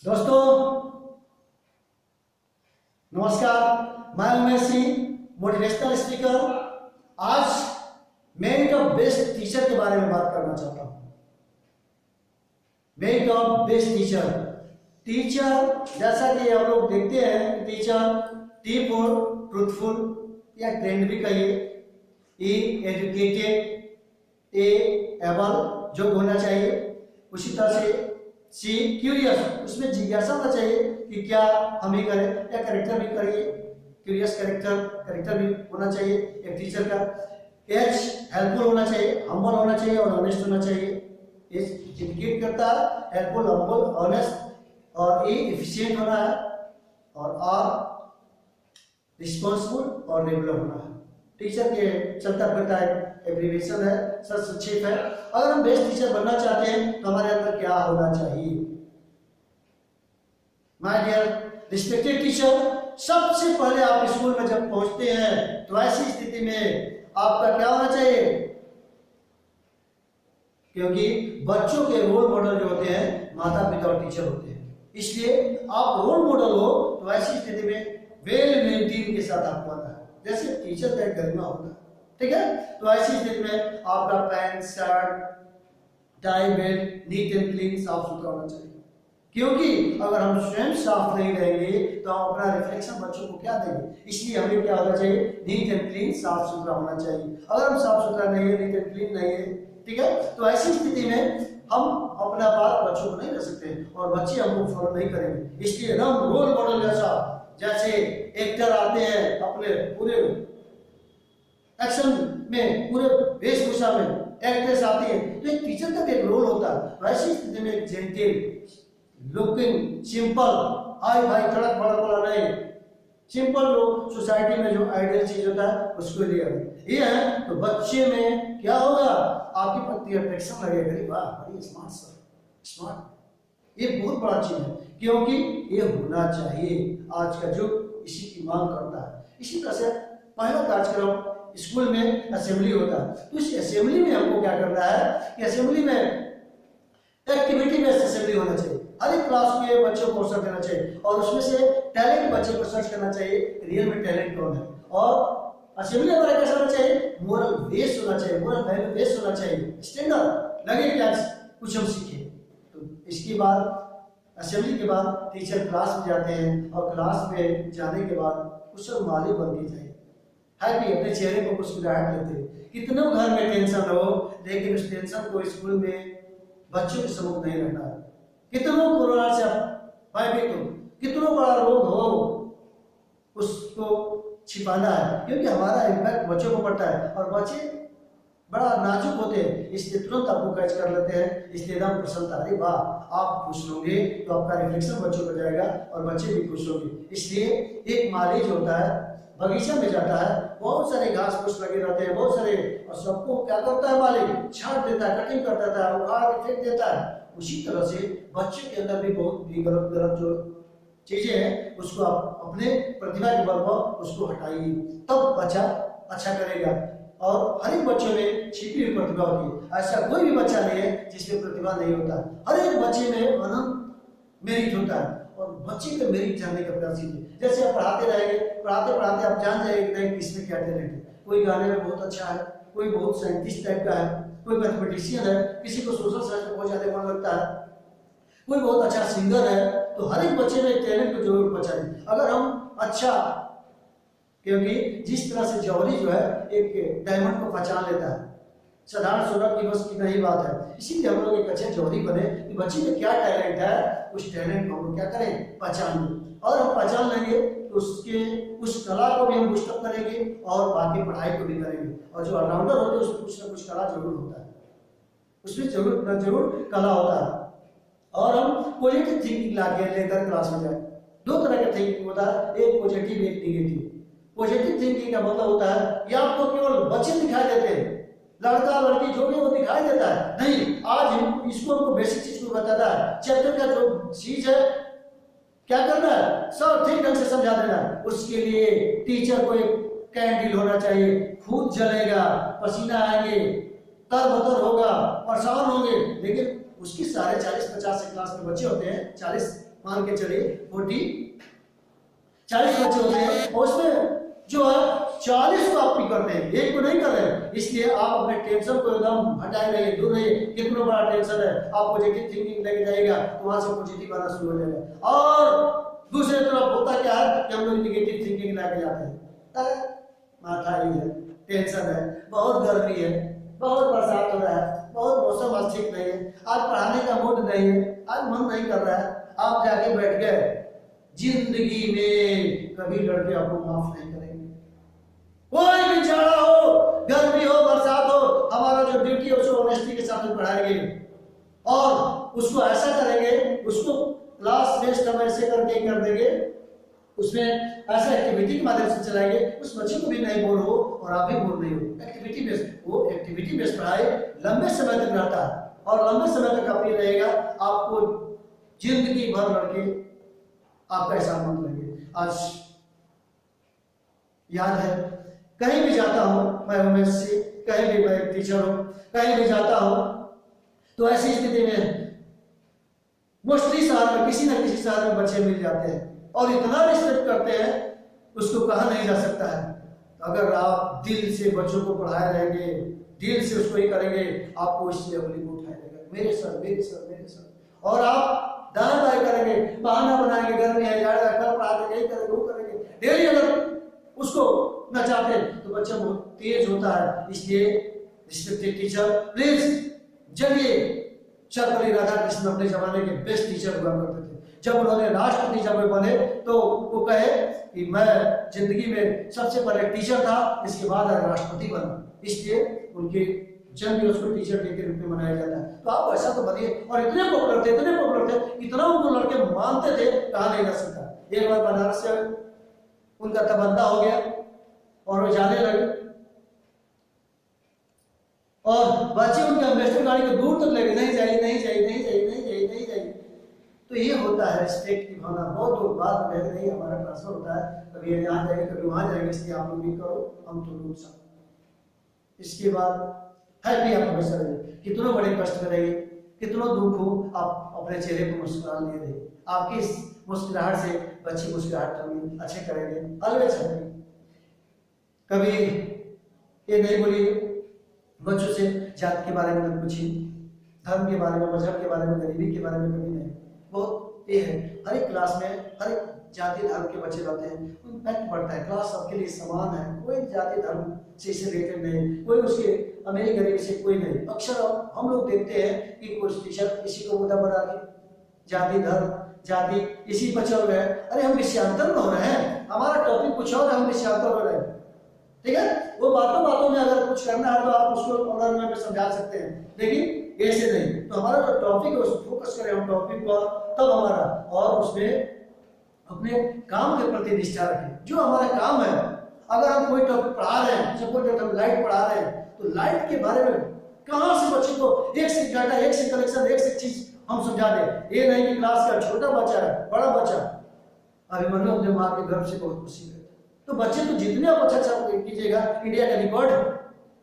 दोस्तों नमस्कार, मैं उमेश सिंह, मोटिवेशनल स्पीकर। आज मेरिट ऑफ बेस्ट टीचर के बारे में बात करना चाहता हूँ। मेरिट ऑफ बेस्ट टीचर, जैसा कि आप लोग देखते हैं, टीचर टी फॉर ट्रूथफुल या ट्रेंड भी कहिए, ई एजुकेटेड, ए एबल जो होना चाहिए, उसी तरह से सी क्यूरियस, उसमें जिज्ञासा होना चाहिए कि क्या हम ही करें, या करेक्टर भी करिए, क्यूरियस करेक्टर भी होना चाहिए एक टीचर का। एच हेल्पफुल होना चाहिए, हम्बल होना चाहिए और ऑनेस्ट होना चाहिए। एच इंडिकेट करता है हेल्पफुल, हम्बल, ऑनेस्ट। और ए एफिशिएंट होना है, और आर रिस्पॉन्सिबल और रेगुलर होना है। टीचर के चलता फिरता एक एब्रीविएशन है, सर संक्षेप है। अगर हम बेस्ट टीचर बनना चाहते हैं तो हमारे अंदर क्या होना चाहिए? माय डियर रिस्पेक्टेड टीचर, सबसे पहले आप स्कूल में जब पहुंचते हैं तो ऐसी स्थिति में आपका क्या होना चाहिए? क्योंकि बच्चों के रोल मॉडल जो होते हैं माता पिता और टीचर होते हैं, इसलिए आप रोल मॉडल हो तो ऐसी स्थिति में वेल मेंटेन के साथ आपको आना है, जैसे टीचर का एक गरिमा होता है, ठीक है। तो ऐसी स्थिति में आपका pant, shirt, tie, belt neat and clean, साफ सुथरा होना चाहिए। क्योंकि अगर हम स्वयं साफ नहीं रहेंगे तो हम अपना रिफ्लेक्शन बच्चों को क्या देंगे? इसलिए हमें क्या होना चाहिए? नीट एंड क्लीन, साफ सुथरा होना चाहिए। अगर हम साफ सुथरा नहीं है, नीट एंड क्लीन नहीं है, ठीक है, तो ऐसी स्थिति में हम अपना बात बच्चों को नहीं रह सकते और बच्चे हमको फॉलो नहीं करेंगे। इसलिए हम रोल मॉडल जैसे एक्टर आते हैं अपने पूरे एक्शन में, पूरे वेशभूषा में एक्ट्रेस आती है, तो एक टीचर का भी एक रोल होता है। वैसी स्थिति में एक gentle looking, simple, hi-fi तड़क भड़क वाला नहीं, सिंपल जो सोसाइटी में जो आइडियल चीज होता है उसको लिया ये है, तो बच्चे में क्या होगा? आपके प्रति अट्रैक्शन लगेगा, वाह बड़ी स्मार्ट सर, स्मार्ट। ये बहुत बड़ा चीज है, क्योंकि ये होना चाहिए। आज का युग इसी की मांग करता है। इसी तरह से पहला कार्यक्रम स्कूल में असेंबली होता है, तो इस असेंबली में हमको क्या करना है कि असेंबली में एक्टिविटी बेस्ड असेंबली होना चाहिए। हर एक क्लास के बच्चों को अवसर देना चाहिए और उसमें से टैलेंट बच्चे को सर्च करना चाहिए, रियल में टैलेंट कौन है। और असेंबली हमारा कैसा होना चाहिए? मोरल बेस होना चाहिए, मोरल वैल्यू बेस होना चाहिए, स्टैंडर्ड लगे क्या कुछ हम सीखे। तो इसके बाद असेंबली के बाद टीचर क्लास में जाते हैं और क्लास में जाने के बाद कुशल माली बनती जाए है कि अपने चेहरे पर मुस्कुराहट लेते हैं। कितनों घर में टेंशन हो, लेकिन उस टेंशन को स्कूल में बच्चों के सम्मुख नहीं रखना है। कितनों कोरोना से भयभीत हो, कितनों बड़ा रोग हो, उसको छिपाना है, क्योंकि हमारा इम्पैक्ट बच्चों को पड़ता है और बच्चे बड़ा नाजुक होते हैं, इसलिए तुरंत आपको कैच कर लेते हैं। इसलिए एकदम प्रसन्नता, अरे वाह, आप खुश होंगे तो आपका रिफ्लेक्शन बच्चों पर जाएगा और बच्चे भी खुश होंगे। इसलिए एक माली जो होता है बगीचा में जाता है, बहुत सारे घास फूस लगे रहते हैं, बहुत सारे, और सबको क्या करता है मालिक? छांट देता है, कटिंग कर देता है, उखाड़ के फेंक देता है। उसी तरह से बच्चे के अंदर भी बहुत भी गलत जो चीजें हैं उसको आप अपने प्रतिभा के बल पर उसको हटाइए, तब बच्चा अच्छा करेगा। और हर एक बच्चे में छिपी हुई प्रतिभा होती है, ऐसा कोई भी बच्चा नहीं है जिसमें प्रतिभा नहीं होता। हर एक बच्चे में अनंत मेरिट होता है और बच्चे का मेरिट जानने का प्रयास कीजिए। जैसे आप पढ़ाते रहेंगे, पढ़ाते पढ़ाते आप जान जाएंगे कि नहीं किसमें क्या टैलेंट है। कोई गाने में बहुत अच्छा है, कोई बहुत साइंटिस्ट टाइप का है, कोई मैथमेटिशियन है, किसी को सोशल साइंस में बहुत ज्यादा मन लगता है, कोई बहुत अच्छा सिंगर है। तो हर एक बच्चे में टैलेंट को जरूर पहचानें। अगर हम अच्छा, क्योंकि जिस तरह से जौहरी जो है एक डायमंड को पहचान लेता है, साधारण सोलर की बस की नहीं बात है। इसीलिए हम लोग एक अच्छे जौहरी बने कि बच्चे में क्या टैलेंट है, उस टैलेंट को हम लोग क्या करें? पहचान लें। और हम पहचान लेंगे तो उसके उस कला को भी हम बुस्टअप करेंगे और बाकी पढ़ाई को भी करेंगे। और जो ऑलराउंडर होते हैं उसमें कुछ ना कुछ कला जरूर होता है, उसमें जरूर कला होता है। और हम पॉजिटिव थिंकिंग लेकर क्लास में जाए। दो तरह का थिंकिंग होता है, एक पॉजिटिव, एक नेगेटिव। पॉजिटिव थिंकिंग का मतलब होता है ये आपको केवल बच्चे दिखाई देते हैं, लड़का लड़की जो भी वो दिखाई देता है, नहीं, आज इसको हमको बेसिक चीज को बताता है। चैप्टर का जो चीज है क्या करना है? सब ठीक ढंग से समझा देना है। उसके लिए टीचर को एक कैंडल होना चाहिए, खूब जलेगा, पसीना आएंगे, तरबतर होगा, परेशान होंगे, लेकिन उसकी 40-50 से क्लास में बच्चे होते हैं, 40 मान के चलिए 40 बच्चे होते हैं और उसमें जो है 40 को आप पिक करते हैं, एक को नहीं कर रहे हैं। इसलिए आप अपने टेंशन को एकदम हटाए रहिए, दूर रहिए। कितना बड़ा टेंशन है, आप पॉजिटिव थिंकिंग लेके जाइएगा तो वहां से पॉजिटिव आना शुरू हो जाएगा। और दूसरी तरफ होता क्या है कि हम लोग निगेटिव थिंकिंग लेके जाते हैं, माथा ही है, टेंशन है, बहुत गर्मी है, बहुत बरसात हो रहा है, बहुत मौसम आज ठीक नहीं है, आज पढ़ाने का मूड नहीं है, आज मन नहीं कर रहा है, आप जाके बैठ गए। जिंदगी में कभी लड़के आपको माफ नहीं करेंगे। कोई भी जाड़ा हो, गर्मी हो, बरसात हो, हमारा जो ड्यूटी है उसको ऑनेस्टी के साथ पढ़ाएंगे और उसको ऐसा करेंगे, उसको क्लास बेस्ड हम ऐसे करके कर देंगे, उसमें ऐसा एक्टिविटी के माध्यम से चलाएंगे, उस बच्चे को भी नहीं बोर हो और आप भी बोर नहीं हो। एक्टिविटी बेस्ड, वो एक्टिविटी बेस्ड पढ़ाई लंबे समय तक रहता है और लंबे समय तक अपनी रहेगा, आपको जिंदगी भर लड़के आपका एहसान मत लेंगे। आज याद है, कहीं भी जाता हूं मैं, उमेश से कहीं भी मैं टीचर हूं, कहीं भी जाता हूं तो ऐसी स्थिति में मोस्टली शहर में किसी न किसी शहर में बच्चे मिल जाते हैं और इतना रिस्पेक्ट करते हैं उसको कहा नहीं जा सकता है। तो अगर आप दिल से बच्चों को पढ़ाए रहेंगे, दिल से उसको ही करेंगे, आपको इससे अगली को उठाया जाएगा, मेरे सर मेरे सर मेरे सर, और आप दाएं बाएं करेंगे, बहाना बनाएंगे, गर्मी है, जाड़ा है, कल पढ़ा के यही करेंगे वो करेंगे, डेली अगर उसको न चाहते तो बच्चा बहुत तेज होता है। इसलिए रिस्पेक्टेड टीचर प्लीज चलिए। सर्वपल्ली राधाकृष्णन अपने जमाने के बेस्ट टीचर हुआ करते थे। जब उन्होंने राष्ट्रपति जब बने तो वो कहे कि मैं जिंदगी में सबसे पहले टीचर था, इसके बाद राष्ट्रपति बना। इसलिए उनके जन्म दिवस को टीचर डे के रूप में मनाया जाता है। तो आप ऐसा तो बनिए। और इतने पॉपुलर थे, इतने पॉपुलर थे, इतना उनको लड़के मानते थे, कहा नहीं जा सकता। एक बार बनारस से उनका तबंदा हो गया और वो जाने लगे और बच्चे उनके अम्बेसडर गाड़ी को दूर तक लगे, नहीं जाइए नहीं जाइए नहीं जाइए नहीं जाइए नहीं जाइए। तो ये होता है रिस्पेक्ट की भावना। बहुत लोग बात में नहीं, हमारा ट्रांसफर होता है, कभी यहाँ जाएंगे कभी वहां जाएंगे, इसलिए आप लोग भी करो, हम तो लोग सब। इसके बाद हैप्पी आप हमेशा रहिए, कितनों बड़े कष्ट में रहिए, कितनों दुख हो, आप अपने चेहरे को मुस्कुरान लिए रहिए। आपकी इस मुस्कुराहट से बच्ची मुस्कुराहट होगी, अच्छे करेंगे, अलवेज हैप्पी। कभी ये नहीं बोलिए बच्चों से जात के बारे में मत पूछिए, धर्म के बारे में, मजहब के बारे में, गरीबी के बारे में कभी नहीं। बहुत ये है, हर एक क्लास में हर एक जाति धर्म के बच्चे रहते हैं, इम्पैक्ट पड़ता है। क्लास सबके लिए समान है, कोई जाति धर्म से रिलेटेड नहीं, कोई उसके अमीरी गरीबी से कोई नहीं। अक्सर हम लोग देखते हैं कि कुछ टीचर किसी को मुद्दा बना के जाति धर्म जाति इसी पर चल रहे हैं। अरे हम विषयांतर में हो रहे हैं, हमारा टॉपिक कुछ और है, हम विषयांतर हो रहे हैं, ठीक है। वो बातों में अगर कुछ करना है तो आप उसको ऑर्डर में समझा सकते हैं, लेकिन ऐसे नहीं। तो हमारा जो टॉपिक है उस फोकस करें हम टॉपिक पर, तब हमारा, और उसमें अपने काम के प्रति निष्ठा रखें। जो हमारा काम है, अगर हम कोई टॉपिक पढ़ा रहे हैं, सपोज हम लाइट पढ़ा रहे हैं, तो लाइट के बारे में कहां से बच्चे को एक से डाटा, एक से कलेक्शन, एक से चीज हम समझा दें। ये नहीं कि क्लास का छोटा बच्चा है, बड़ा बच्चा अभिमन्यु अपने माँ के गर्भ से बहुत खुशी है। तो बच्चे तो जितने आप अच्छा कीजिएगा, इंडिया का रिकॉर्ड है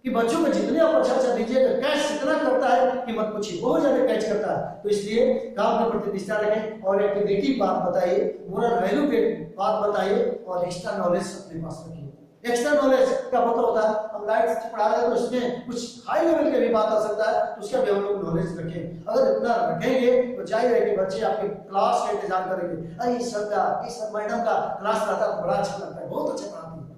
कि बच्चों को जितने आप अच्छा दीजिएगा, कैच इतना करता है कि मत पूछिए, बहुत ज्यादा कैच करता है। तो इसलिए काम के प्रति निष्ठा रखें और एक्टिविटी बात बताइए, मोरल वैल्यू के बात बताइए और एक्स्ट्रा नॉलेज अपने पास रखिए। एक्स्ट्रा नॉलेज का मतलब होता है हम लाइट पढ़ा रहे हैं तो उसमें कुछ हाई लेवल के भी बात आ सकता है, तो उसका भी हम लोग नॉलेज रखें। अगर इतना रखेंगे तो जाहिर है कि बच्चे आपके क्लास का इंतजार करेंगे। अरे इस सर का, इस मैडम का क्लास रहता है, बड़ा अच्छा लगता है, बहुत अच्छा पढ़ाती है,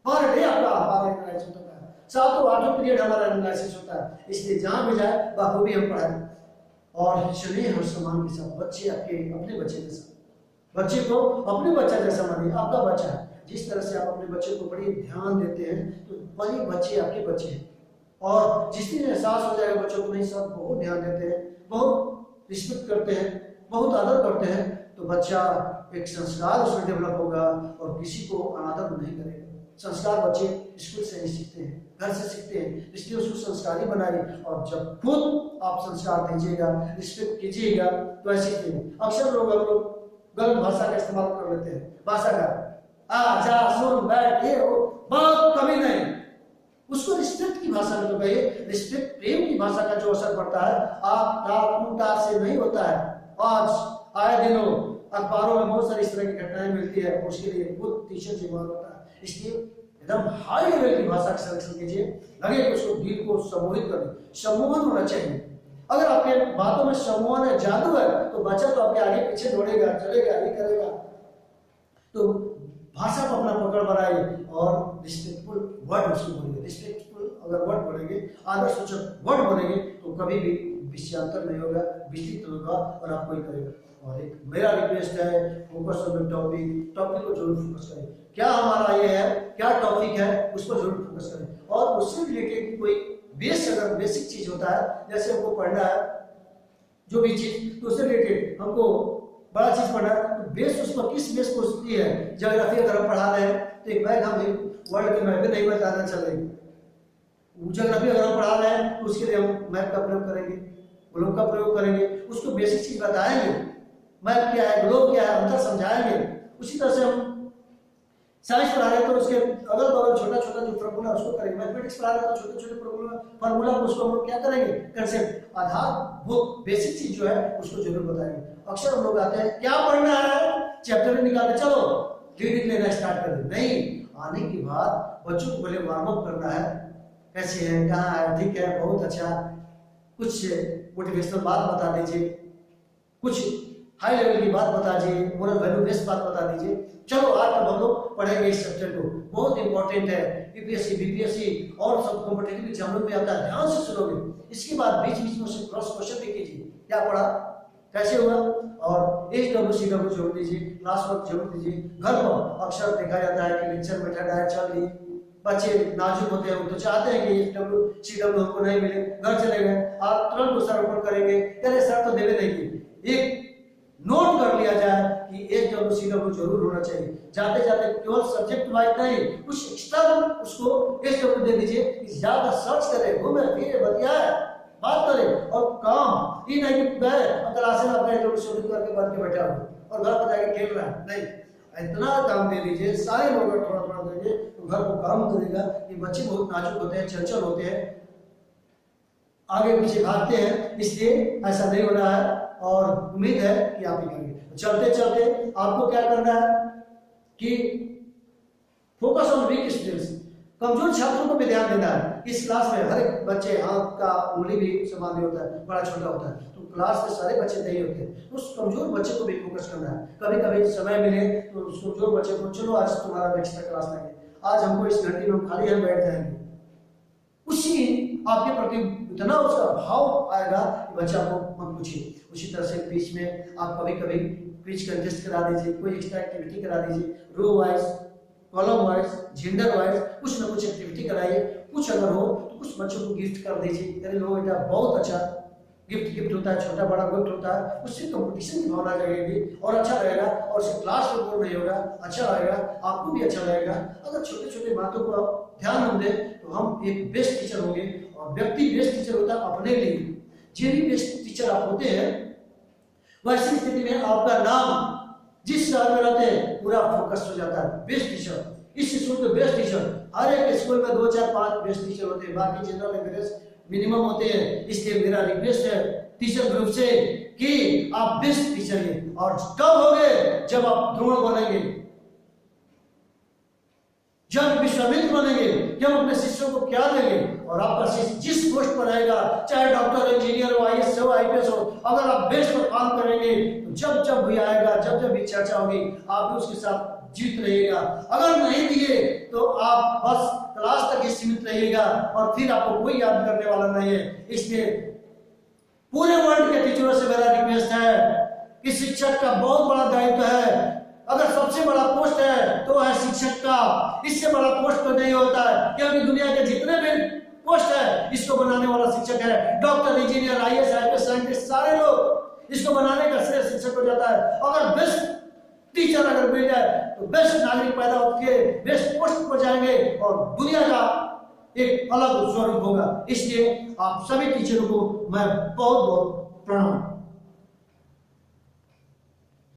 हर डे आपका हमारा एनालिसिस होता है, 7-8 पीरियड हमारा एनालिसिस होता है। इसलिए जहां भी जाए बखूबी हम पढ़ाएं और स्नेह और सम्मान के साथ। बच्चे आपके अपने बच्चे जैसा, बच्चे को अपने बच्चा जैसा मानिए, आपका बच्चा है। जिस तरह से आप अपने बच्चे को बड़ी ध्यान देते हैं तो वही बच्चे आपके बच्चे हैं। और जिस दिन एहसास हो जाएगा बच्चों को नहीं सब बहुत ध्यान देते हैं, बहुत रिस्पेक्ट करते हैं, बहुत आदर करते हैं, तो बच्चा एक संस्कार उसमें डेवलप होगा और किसी को अनादर नहीं करेगा। संस्कार बच्चे स्कूल से नहीं सीखते हैं, घर से सीखते हैं, इसलिए उसको संस्कारी बनाइए। और जब खुद आप संस्कार दीजिएगा, रिस्पेक्ट कीजिएगा तो ऐसे ही। अक्सर लोग हम लोग गलत भाषा का इस्तेमाल कर लेते हैं, भाषा का आ जा सुन बैठ ये वो, बात कभी नहीं। उसको रिस्पेक्ट की भाषा में तो कहिए। रिस्पेक्ट प्रेम की भाषा का जो असर पड़ता है आप तार से नहीं होता है। आज आए दिनों अखबारों में बहुत सारी इस तरह की घटनाएं मिलती है, उसके लिए खुद टीचर जिम्मेदार होता है। इसलिए एकदम हाई लेवल की भाषा का सिलेक्शन कीजिए, लगे कि उसको दिल को सम्मोहित करें, सम्मोहन होना चाहिए। अगर आपके बातों में सम्मोहन है, जादू है, तो बच्चा तो आपके आगे पीछे दौड़ेगा, चलेगा, ये करेगा। तो भाषा को अपना पकड़ बनाइए और रिस्पेक्टफुल वर्ड उसको बोलेंगे। रिस्पेक्टफुल अगर वर्ड बोलेंगे, आदर सूचक वर्ड बोलेंगे, तो कभी भी विषयांतर नहीं होगा, विस्तृत होगा और आपको ही करेगा। और एक मेरा रिक्वेस्ट है, focus on the topic, topic को जरूर फोकस करें। क्या हमारा ये है, क्या टॉपिक है, उस पर जरूर फोकस करें। और उससे रिलेटेड कोई अगर बेसिक चीज होता है, जैसे हमको पढ़ना है जो भी चीज, तो उससे रिलेटेड हमको बड़ा चीज पढ़ना है, तो बेस उस पर किस बेस पर होती है। ज्योग्राफी अगर हम पढ़ा रहे हैं तो एक मैप हम वर्ल्ड के मैप नहीं बताना चलेगा। ज्योग्राफी अगर हम पढ़ा रहे हैं तो उसके लिए हम मैप का प्रयोग करेंगे, ग्लोब का प्रयोग करेंगे, उसको बेसिक चीज बताएंगे। मैप क्या है, ग्लोब क्या है, अंतर समझाएंगे। उसी तरह से हम साइंस पढ़ा रहे हैं तो उसके अगल बगल छोटा छोटा जो फॉर्मूला उसको करेंगे। मैथमेटिक्स पढ़ा रहे हैं तो छोटे छोटे फॉर्मूला को उसको हम लोग क्या करेंगे, कंसेप्ट, आधारभूत बेसिक चीज जो है उसको जरूर बताएंगे। अक्सर हम लोग आते हैं क्या पढ़ना है, चैप्टर में निकालते चलो रीडिंग लेना स्टार्ट कर दे। नहीं, आने के बाद बच्चों को पहले वार्म अप करना है, कैसे है, कहाँ है, ठीक है, बहुत अच्छा, कुछ मोटिवेशनल बात बता दीजिए, कुछ हाई लेवल की बात बता दीजिए, मोरल वैल्यू बेस्ड बात बता दीजिए। चलो आज तक हम लोग पढ़ेंगे इस सब्जेक्ट को, बहुत इंपॉर्टेंट है, यूपीएससी बीपीएससी और सब कॉम्पिटिटिव एग्जामों में आता है, ध्यान से सुनोगे। इसके बाद बीच बीच में से क्रॉस क्वेश्चन भी कीजिए, क्या पढ़ा, कैसे हुआ, और HWCW जोड़ दीजिए, क्लास वर्क जोड़ दीजिए। घर पर अक्सर देखा जाता है कि लेक्चर में ठंडा चल रही, बच्चे नाजुक होते हैं, वो तो चाहते हैं कि HWCW हमको नहीं मिले, घर चले गए, आप तुरंत उसका रोपण करेंगे, अरे सर तो देवे नहीं की। एक नोट कर लिया जाए कि HWCW जरूर होना चाहिए। जाते जाते केवल सब्जेक्ट वाइज नहीं, कुछ एक्स्ट्रा उसको HW दे दीजिए, ज्यादा सर्च करे, घूमे फिरे, बतियाए, बात करें। और काम ये नहीं कि गए क्लास में अपने HWCW करके बन के बैठा हो और घर पर जाके खेल रहा है, नहीं, इतना काम दे दीजिए, सारे लोग थोड़ा थोड़ा देंगे तो घर को काम करेगा। ये बच्चे बहुत नाजुक होते हैं, चंचल होते हैं, आगे पीछे भागते हैं, इसलिए ऐसा नहीं होना है और उम्मीद है कि आप ही करेंगे। चलते चलते आपको क्या करना है कि फोकस ऑन वीक स्टूडेंट्स, कमजोर छात्रों को भी ध्यान देना है। इस क्लास में हर एक बच्चे, हाथ का उंगली भी समान नहीं होता है, बड़ा छोटा होता है, तो क्लास में सारे बच्चे नहीं होते, तो उस कमजोर बच्चे को भी फोकस करना है। कभी कभी समय मिले तो उस कमजोर बच्चे को, चलो आज तुम्हारा एक्स्ट्रा क्लास लेंगे, आज हमको इस घंटे में खाली हम बैठ जाएंगे, उसी आपके प्रति इतना उसका भाव आएगा कि बच्चा को मत पूछिए। उसी तरह से बीच में आप कभी कभी क्विज कंटेस्ट करा दीजिए, कोई एक्स्ट्रा एक्टिविटी करा दीजिए, row wise, column wise, gender wise कुछ ना कुछ एक्टिविटी कराइए। कुछ अगर हो तो कुछ बच्चों को गिफ्ट कर दीजिए, अरे लो बेटा बहुत अच्छा गिफ्ट होता है, छोटा बड़ा गिफ्ट होता है, उससे कंपटीशन की भावना जगेगी और अच्छा रहेगा, और उससे क्लास में बोर नहीं होगा, अच्छा रहेगा, आपको भी अच्छा लगेगा। अगर छोटे छोटे बातों को ध्यान हम दें तो हम एक बेस्ट टीचर होंगे। और व्यक्ति बेस्ट टीचर होता है अपने लिए, जो भी बेस्ट टीचर आप होते हैं, वैसी स्थिति में आपका नाम जिस शहर में रहते हैं पूरा फोकस हो जाता है, बेस्ट टीचर। इस स्कूल के बेस्ट टीचर, हर एक स्कूल में 2 4 5 बेस्ट टीचर होते हैं, बाकी जनरल एवरेज मिनिमम होते हैं। इसलिए मेरा रिक्वेस्ट है टीचर ग्रुप से कि आप बेस्ट टीचर हैं, और कब होंगे, जब आप द्रोण बनेंगे, जब विश्वामित्र बनेंगे, जब अपने शिष्यों को क्या देंगे, और आपका शिष्य जिस पोस्ट पर रहेगा, चाहे डॉक्टर, इंजीनियर हो, IAS हो, IPS हो, अगर आप बेस्ट पर काम करेंगे तो जब जब भी आएगा, जब जब भी चर्चा होगी, आप भी उसके साथ जीत रहिएगा। अगर नहीं दिए तो आप बस क्लास तक ही सीमित रहिएगा और फिर आपको कोई याद करने वाला नहीं है। इसलिए पूरे वर्ल्ड के टीचरों से मेरा रिक्वेस्ट है कि शिक्षक का बहुत बड़ा दायित्व है। अगर सबसे बड़ा पोस्ट है तो है शिक्षक का, इससे बड़ा पोस्ट तो नहीं होता है, क्योंकि दुनिया के जितने भी पोस्ट है इसको बनाने वाला शिक्षक है। Doctor, engineer, IAS, IPS, scientist, सारे लोग इसको बनाने का श्रेय शिक्षक हो जाता है। अगर बेस्ट टीचर अगर मिल जाए तो बेस्ट नागरिक पैदा होकर बेस्ट पोस्ट पर जाएंगे और दुनिया का एक अलग स्वरूप होगा। इसलिए आप सभी टीचरों को मैं बहुत बहुत प्रणाम।